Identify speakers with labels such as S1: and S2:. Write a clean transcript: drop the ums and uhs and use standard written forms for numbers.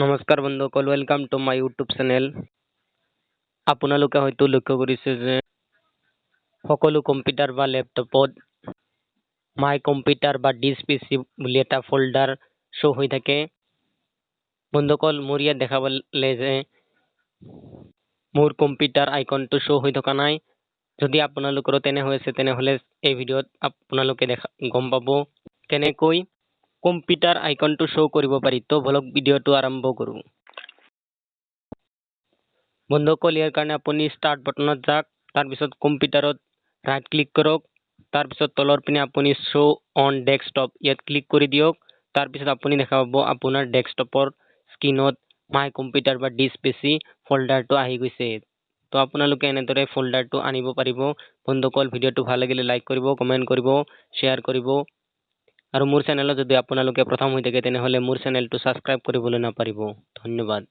S1: নমস্কাৰ বন্ধুসকল, welcome to my YouTube channel. আপোনালোকে হয়তো লক্ষ্য কৰিছে যে সকলো কম্পিউটাৰ বা লেপটপত মাই কম্পিউটাৰ বা ডিছ পিচি বুলি এটা ফল্ডাৰ শ্ব' হৈ থাকে। বন্ধুসকল, মোৰ ইয়াত দেখাবলৈ যে মোৰ কম্পিউটাৰ আইকনটো শ্ব' হৈ থকা নাই। যদি আপোনালোকৰো তেনে হৈ আছে তেনেহ'লে এই ভিডিঅ'ত আপোনালোকে গম পাব কেনেকৈ কম্পিউটাৰ আইকনটো শ্ব' কৰিব পাৰি। তো বলক ভিডিঅ'টো আৰম্ভ কৰোঁ। বন্ধুসকল, ইয়াৰ কাৰণে আপুনি ষ্টাৰ্ট বাটনত যাওক, তাৰপিছত কম্পিউটাৰত ৰাইট ক্লিক কৰক, তাৰপিছত তলৰ পিনে আপুনি শ্ব' অন ডেস্কটপ ইয়াত ক্লিক কৰি দিয়ক। তাৰপিছত আপুনি দেখা পাব আপোনাৰ ডেস্কটপৰ স্ক্ৰীনত মাই কম্পিউটাৰ বা ডিছ পিচি ফল্ডাৰটো আহি গৈছে। তো আপোনালোকে এনেদৰে ফল্ডাৰটো আনিব পাৰিব। বন্ধুসকল, ভিডিঅ'টো ভাল লাগিলে লাইক কৰিব, কমেণ্ট কৰিব, শ্বেয়াৰ কৰিব। আৰু মোৰ চেনেলত যদি আপোনালোকে প্ৰথম হৈ থাকে তেনেহ'লে মোৰ চেনেলটো ছাবস্ক্ৰাইব কৰিবলৈ নাপাহৰিব। ধন্যবাদ।